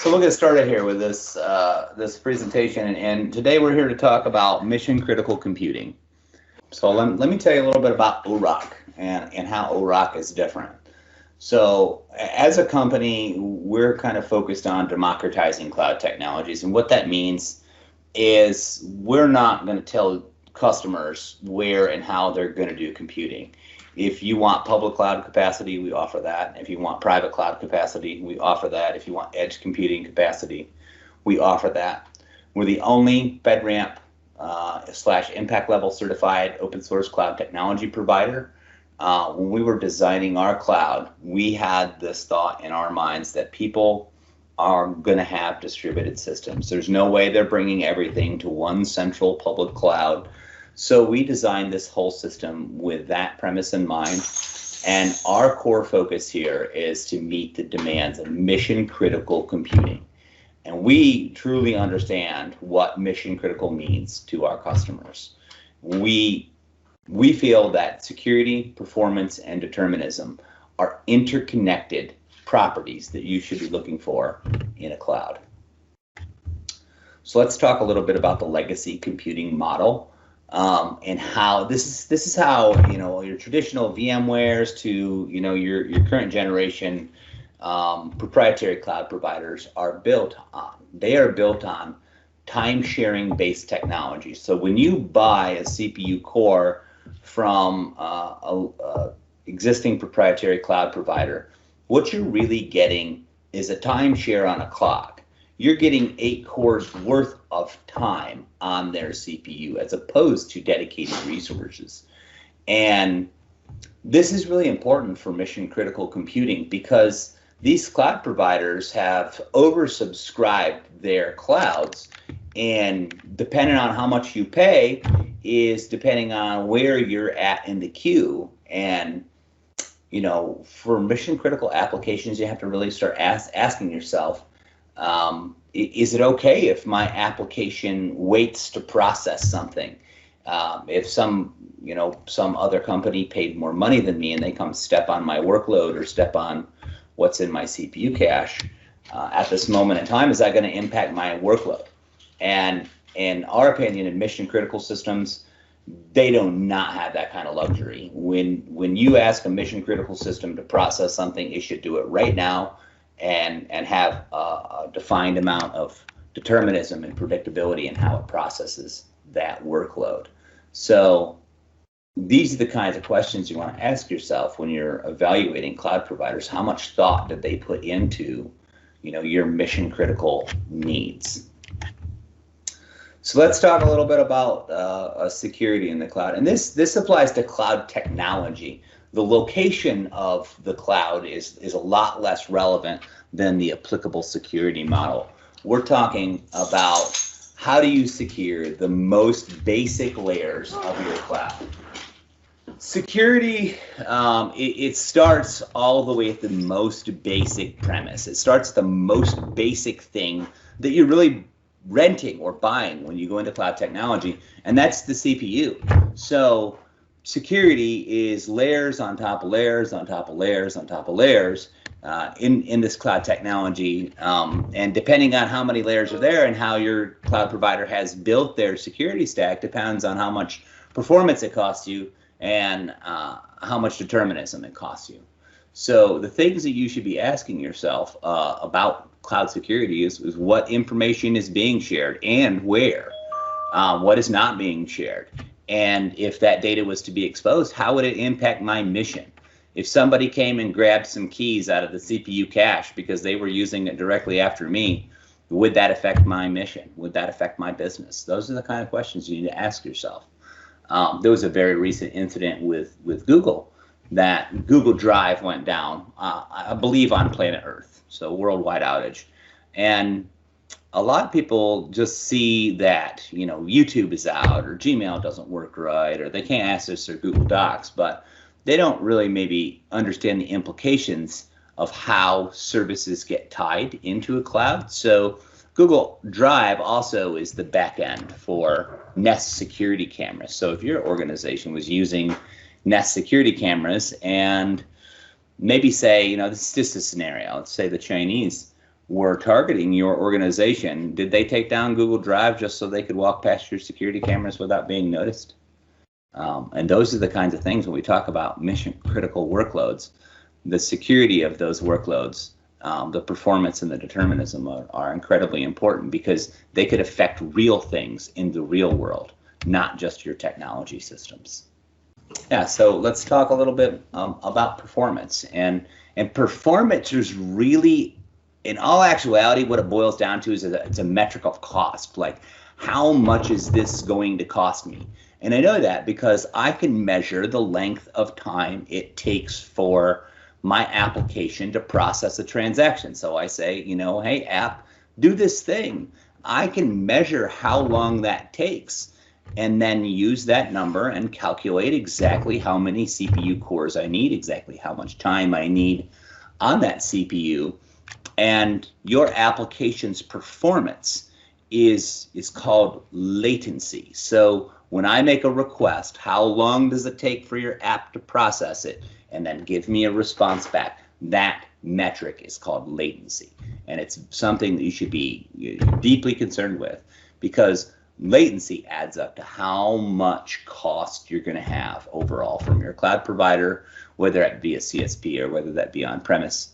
So we'll get started here with this this presentation, and today we're here to talk about mission critical computing. So let me tell you a little bit about ORock and how ORock is different. So as a company, we're kind of focused on democratizing cloud technologies, and what that means is we're not going to tell customers where and how they're going to do computing. If you want public cloud capacity, we offer that. If you want private cloud capacity, we offer that. If you want edge computing capacity, we offer that. We're the only FedRAMP / impact level certified open source cloud technology provider. When we were designing our cloud, we had this thought in our minds that people are going to have distributed systems. There's no way they're bringing everything to one central public cloud. So we designed this whole system with that premise in mind, and our core focus here is to meet the demands of mission critical computing. And we truly understand what mission critical means to our customers. We feel that security, performance, and determinism are interconnected properties that you should be looking for in a cloud. So let's talk a little bit about the legacy computing model. And how this is how your traditional VMwares to your current generation proprietary cloud providers are built on. They are built on time sharing based technology. So when you buy a CPU core from a existing proprietary cloud provider, what you're really getting is a time share on a clock. You're getting 8 cores worth of time on their CPU as opposed to dedicated resources. And this is really important for mission critical computing because these cloud providers have oversubscribed their clouds, and depending on how much you pay is depending on where you're at in the queue. And for mission critical applications, you have to really start asking yourself, is it okay if my application waits to process something? If some other company paid more money than me and they come step on my workload or step on what's in my CPU cache at this moment in time, is that going to impact my workload? And in our opinion, in mission critical systems, they do not have that kind of luxury. When you ask a mission critical system to process something, it should do it right now and have a defined amount of determinism and predictability in how it processes that workload. So these are the kinds of questions you want to ask yourself when you're evaluating cloud providers. How much thought did they put into your mission critical needs? So let's talk a little bit about security in the cloud. And this applies to cloud technology. The location of the cloud is a lot less relevant than the applicable security model. We're talking about how do you secure the most basic layers of your cloud. Security, it starts all the way at the most basic premise. It starts the most basic thing that you're really renting or buying when you go into cloud technology, and that's the CPU. So security is layers on top of layers on top of layers on top of layers in this cloud technology, and depending on how many layers are there and how your cloud provider has built their security stack depends on how much performance it costs you and how much determinism it costs you. So the things that you should be asking yourself about cloud security is what information is being shared and where, what is not being shared. And if that data was to be exposed, how would it impact my mission? If somebody came and grabbed some keys out of the CPU cache because they were using it directly after me, would that affect my mission? Would that affect my business? Those are the kind of questions you need to ask yourself. There was a very recent incident with Google that Google Drive went down, I believe on planet Earth, so worldwide outage. And a lot of people just see that, YouTube is out or Gmail doesn't work right or they can't access their Google Docs, but they don't really maybe understand the implications of how services get tied into a cloud. So Google Drive also is the back end for Nest security cameras. So if your organization was using Nest security cameras and maybe say, this is just a scenario, let's say the Chinese were targeting your organization, did they take down Google Drive just so they could walk past your security cameras without being noticed? And those are the kinds of things when we talk about mission critical workloads, the security of those workloads, the performance and the determinism are incredibly important because they could affect real things in the real world, not just your technology systems. Yeah, so let's talk a little bit about performance. And performance is really, in all actuality, what it boils down to is it's a metric of cost. Like, how much is this going to cost me? And I know that because I can measure the length of time it takes for my application to process a transaction. So I say, you know, hey, app, do this thing. I can measure how long that takes and then use that number and calculate exactly how many CPU cores I need, exactly how much time I need on that CPU. And your application's performance is called latency. So when I make a request, how long does it take for your app to process it and then give me a response back? That metric is called latency. And it's something that you should be deeply concerned with because latency adds up to how much cost you're going to have overall from your cloud provider, whether that be a CSP or whether that be on premise.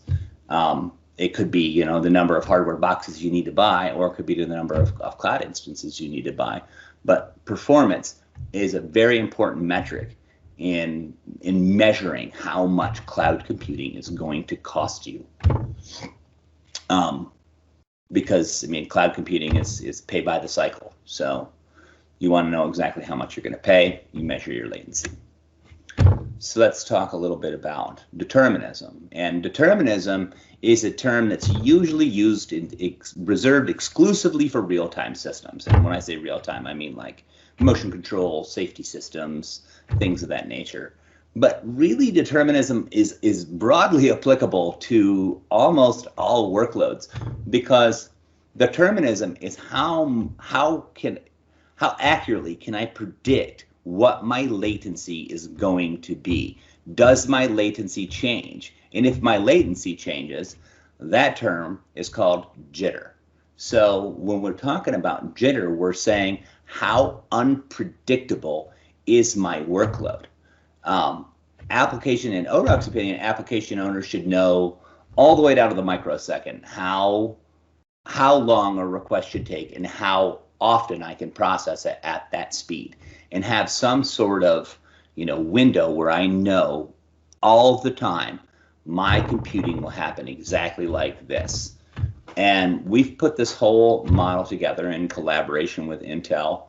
It could be, you know, the number of hardware boxes you need to buy, or it could be the number of cloud instances you need to buy. But performance is a very important metric in measuring how much cloud computing is going to cost you. Because, I mean, cloud computing is pay by the cycle. So you want to know exactly how much you're going to pay. You measure your latency. So let's talk a little bit about determinism. And determinism is a term that's usually used reserved exclusively for real-time systems. And when I say real-time, I mean like motion control, safety systems, things of that nature. But really, determinism is broadly applicable to almost all workloads because determinism is how accurately can I predict what my latency is going to be. Does my latency change? And if my latency changes, that term is called jitter. So when we're talking about jitter, we're saying how unpredictable is my workload. Application, in ORock's opinion, application owners should know all the way down to the microsecond how long a request should take and how often I can process it at that speed, and have some sort of, you know, window where I know all the time my computing will happen exactly like this. And we've put this whole model together in collaboration with Intel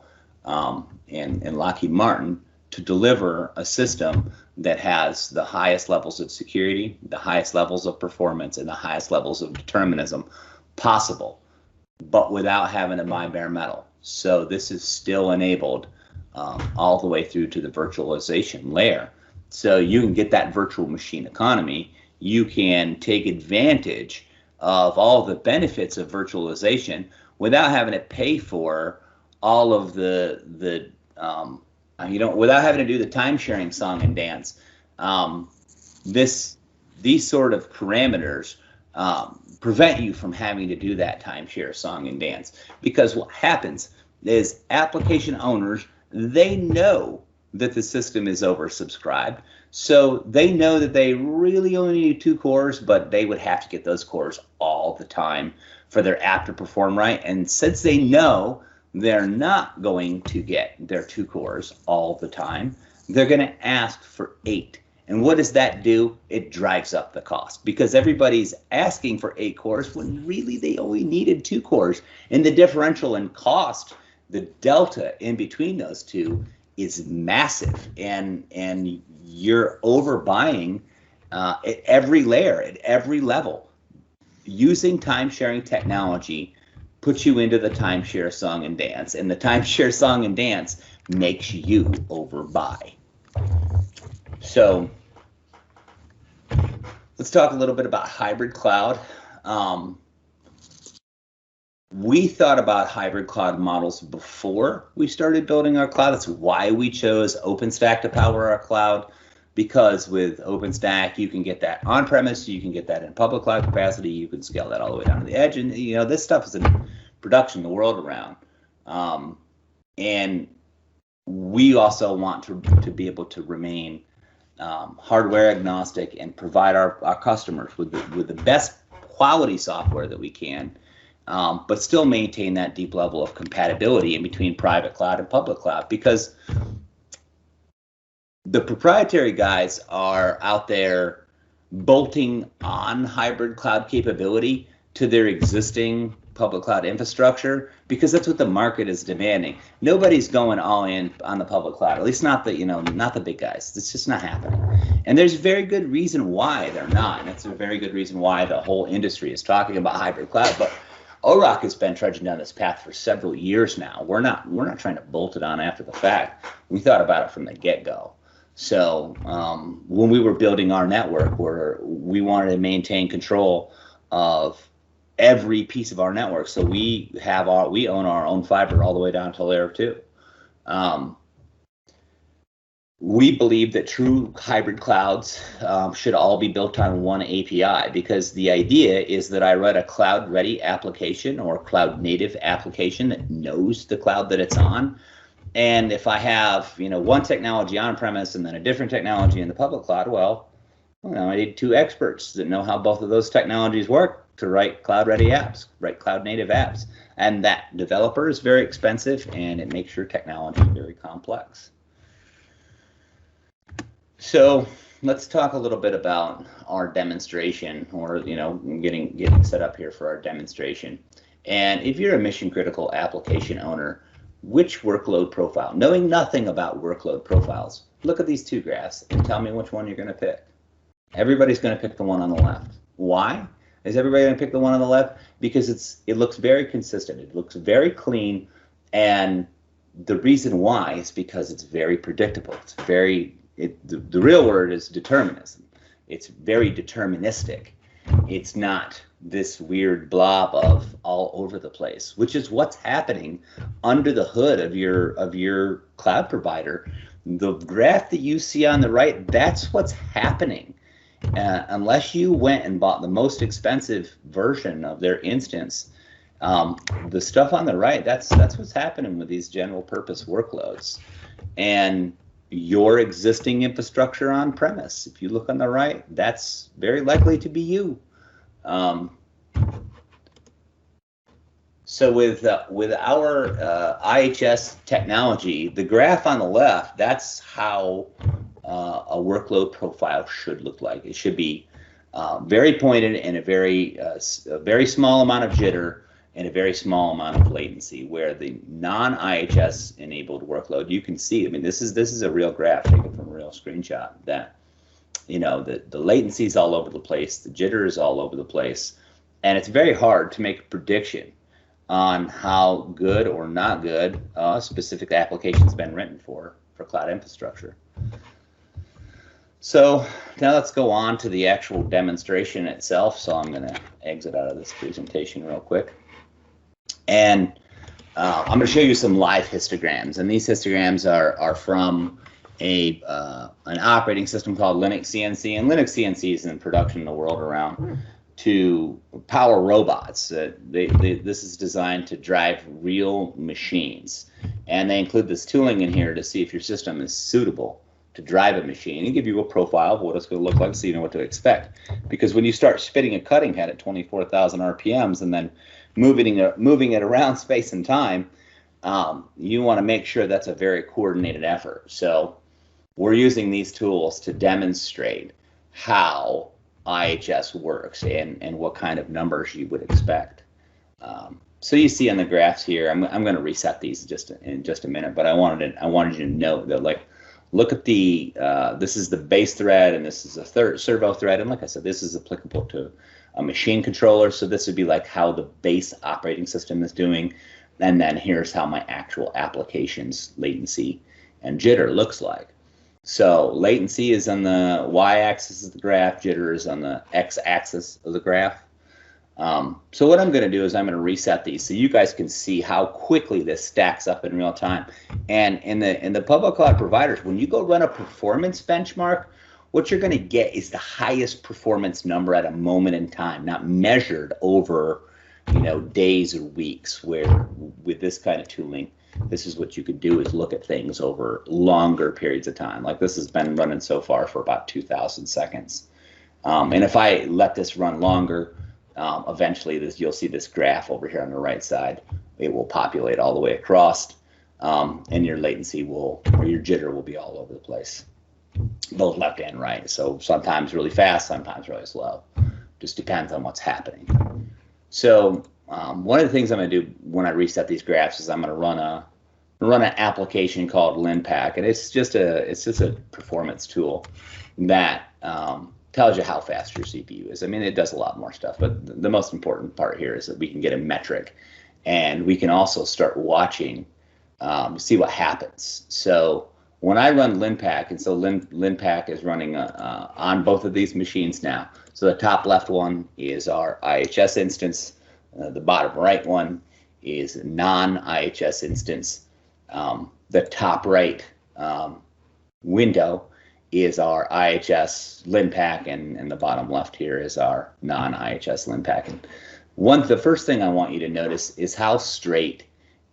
and Lockheed Martin to deliver a system that has the highest levels of security, the highest levels of performance, and the highest levels of determinism possible, but without having to buy bare metal. So this is still enabled all the way through to the virtualization layer. So you can get that virtual machine economy. You can take advantage of all the benefits of virtualization without having to pay for all of without having to do the time sharing song and dance. These sort of parameters prevent you from having to do that timeshare song and dance, because what happens is application owners, they know that the system is oversubscribed, so they know that they really only need 2 cores, but they would have to get those cores all the time for their app to perform right. And since they know they're not going to get their 2 cores all the time, they're going to ask for 8. And what does that do? It drives up the cost, because everybody's asking for 8 cores when really they only needed 2 cores. And the differential in cost, the delta in between those two, is massive. And you're overbuying at every layer, at every level. Using time-sharing technology puts you into the timeshare song and dance, and the timeshare song and dance makes you overbuy. So let's talk a little bit about hybrid cloud. We thought about hybrid cloud models before we started building our cloud. That's why we chose OpenStack to power our cloud. because with OpenStack, you can get that on-premise, you can get that in public cloud capacity, you can scale that all the way down to the edge, and this stuff is in production the world around. And we also want to be able to remain hardware agnostic and provide our customers with the best quality software that we can, but still maintain that deep level of compatibility in between private cloud and public cloud, because the proprietary guys are out there bolting on hybrid cloud capability to their existing public cloud infrastructure because that's what the market is demanding. Nobody's going all in on the public cloud, at least not the big guys. It's just not happening. And there's very good reason why they're not. And that's a very good reason why the whole industry is talking about hybrid cloud. But ORock has been trudging down this path for several years now. We're not trying to bolt it on after the fact. We thought about it from the get-go. So when we were building our network, we wanted to maintain control of every piece of our network. So we own our own fiber all the way down to layer 2. We believe that true hybrid clouds should all be built on one API, because the idea is that I write a cloud-ready application or cloud-native application that knows the cloud that it's on. And if I have, one technology on-premise and then a different technology in the public cloud, well, I need 2 experts that know how both of those technologies work to write cloud-ready apps, write cloud-native apps. And that developer is very expensive, and it makes your technology very complex. So let's talk a little bit about our demonstration, or getting set up here for our demonstration. And if you're a mission-critical application owner, which workload profile, knowing nothing about workload profiles, look at these 2 graphs and tell me which one you're going to pick. Everybody's going to pick the one on the left. Why is everybody going to pick the one on the left? Because it looks very consistent. It looks very clean. And the reason why is because it's very predictable. The real word is determinism. It's very deterministic. It's not this weird blob of all over the place, which is what's happening under the hood of your cloud provider. The graph that you see on the right, that's what's happening. Unless you went and bought the most expensive version of their instance, the stuff on the right, that's what's happening with these general purpose workloads. And your existing infrastructure on premise, if you look on the right, that's very likely to be you. So with our IHS technology, the graph on the left, that's how a workload profile should look like. It should be very pointed and a very small amount of jitter and a very small amount of latency. Where the non-IHS enabled workload, you can see, this is a real graph taken from a real screenshot, that the latency is all over the place, the jitter is all over the place, and it's very hard to make a prediction on how good or not good a specific application's been written for cloud infrastructure. So now let's go on to the actual demonstration itself. So I'm going to exit out of this presentation real quick. And I'm going to show you some live histograms. And these histograms are from an operating system called Linux CNC. And Linux CNC is in production in the world around to power robots. This is designed to drive real machines. And they include this tooling in here to see if your system is suitable to drive a machine and give you a profile of what it's going to look like, so you know what to expect. Because when you start spinning a cutting head at 24,000 RPMs and then moving it around space and time, you want to make sure that's a very coordinated effort. So we're using these tools to demonstrate how IHS works and what kind of numbers you would expect. So you see on the graphs here, I'm going to reset these in just a minute, but I wanted you to know that, like, look at this is the base thread, and this is a third servo thread, and like I said, this is applicable to a machine controller. So this would be like how the base operating system is doing, and then here's how my actual application's latency and jitter looks like. So latency is on the y-axis of the graph, jitter is on the x-axis of the graph. So what I'm going to do is I'm going to reset these so you guys can see how quickly this stacks up in real time. And in the public cloud providers, when you go run a performance benchmark what you're going to get is the highest performance number at a moment in time, not measured over, days or weeks, where with this kind of tooling, this is what you could do, is look at things over longer periods of time. Like this has been running so far for about 2,000 seconds. And if I let this run longer, eventually you'll see this graph over here on the right side. It will populate all the way across, and your latency or your jitter will be all over the place, both left and right. So sometimes really fast, sometimes really slow. Just depends on what's happening. So one of the things I'm going to do when I reset these graphs is I'm going to run an application called LinPack, and it's just a performance tool that tells you how fast your CPU is. I mean, it does a lot more stuff, but the most important part here is that we can get a metric, and we can also start watching, see what happens. So when I run LinPack, and so LinPack is running on both of these machines now. So the top left one is our IHS instance. The bottom right one is a non-IHS instance. The top right window is our IHS LinPack, and the bottom left here is our non-IHS LinPack. And the first thing I want you to notice is how straight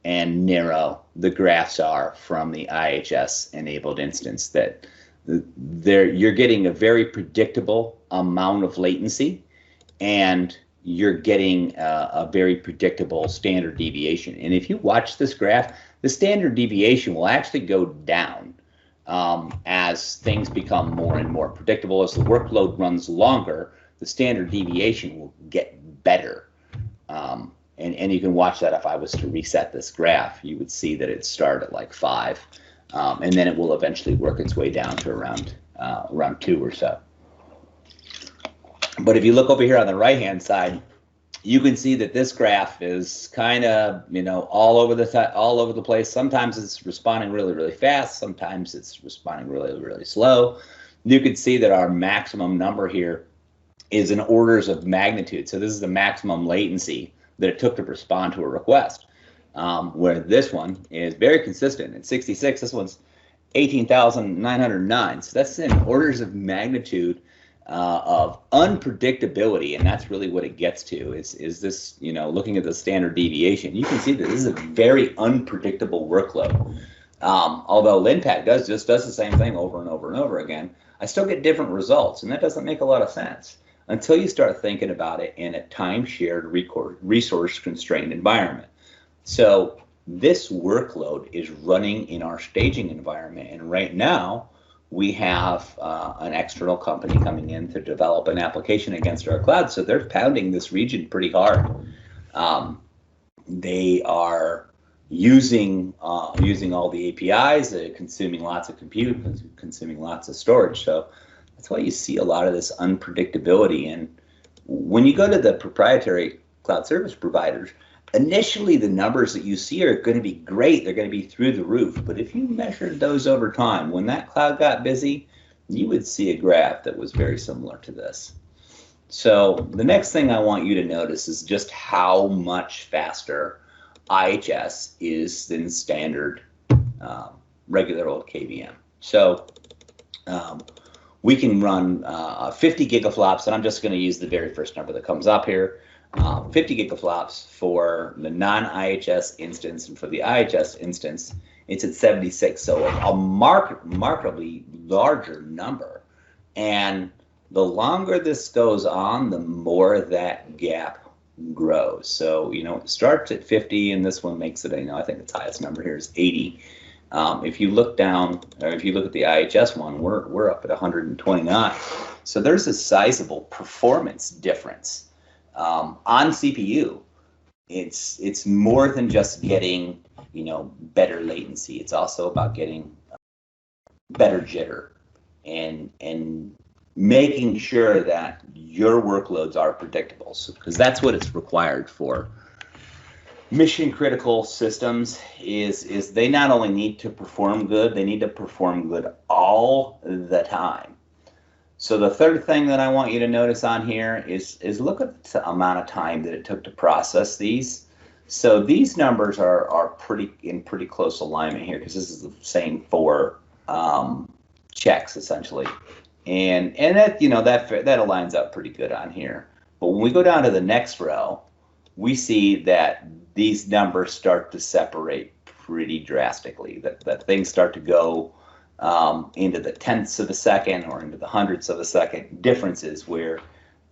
and narrow the graphs are from the IHS enabled instance. That you're getting a very predictable amount of latency, and you're getting a very predictable standard deviation. And if you watch this graph, the standard deviation will actually go down as things become more and more predictable. As the workload runs longer, the standard deviation will get better. And you can watch that. If I was to reset this graph, you would see that it started at like 5, and then it will eventually work its way down to around 2 or so. But if you look over here on the right-hand side, you can see that this graph is kind of, all over the place. Sometimes it's responding really, really fast. Sometimes it's responding really, really slow. You can see that our maximum number here is in orders of magnitude. So this is the maximum latency that it took to respond to a request, where this one is very consistent at 66. This one's 18,909. So that's in orders of magnitude of unpredictability, and that's really what it gets to. Is this, looking at the standard deviation, you can see that this is a very unpredictable workload. Although LinPack does the same thing over and over and over again, I still get different results, and that doesn't make a lot of sense until you start thinking about it in a time-shared, resource-constrained environment. So this workload is running in our staging environment, and right now we have an external company coming in to develop an application against our cloud, so they're pounding this region pretty hard. They are using all the APIs, consuming lots of compute, consuming lots of storage. So that's why you see a lot of this unpredictability. And when you go to the proprietary cloud service providers, initially the numbers that you see are going to be great. They're going to be through the roof. But if you measured those over time, when that cloud got busy, you would see a graph that was very similar to this. So the next thing I want you to notice is just how much faster IHS is than standard regular old KVM. So we can run 50 gigaflops, and I'm just going to use the very first number that comes up here. 50 gigaflops for the non-IHS instance, and for the IHS instance, it's at 76. So a markedly larger number. And the longer this goes on, the more that gap grows. So, it starts at 50, and this one makes it, I think its highest number here is 80. If you look down, or if you look at the IHS one, we're up at 129. So there's a sizable performance difference. On CPU, it's more than just getting, better latency. It's also about getting better jitter and making sure that your workloads are predictable. So, because that's what it's required for. Mission critical systems is they not only need to perform good, they need to perform good all the time. So the third thing that I want you to notice on here is look at the amount of time that it took to process these. So these numbers are in pretty close alignment here, because this is the same 4 checks essentially. And that, that aligns up pretty good on here. But when we go down to the next row, we see that these numbers start to separate pretty drastically, that things start to go into the tenths of a second or into the hundredths of a second differences, where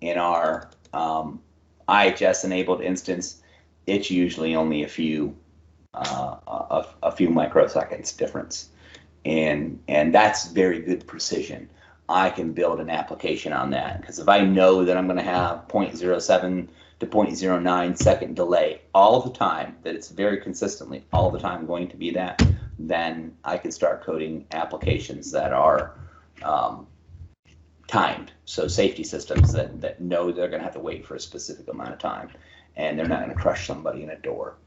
in our IHS enabled instance, it's usually only a few microseconds difference, and that's very good precision. I can build an application on that, because if I know that I'm going to have 0.07 to 0.09 second delay all the time, that it's very consistently all the time going to be that, then I can start coding applications that are timed. So safety systems that know they're going to have to wait for a specific amount of time, and they're not going to crush somebody in a door.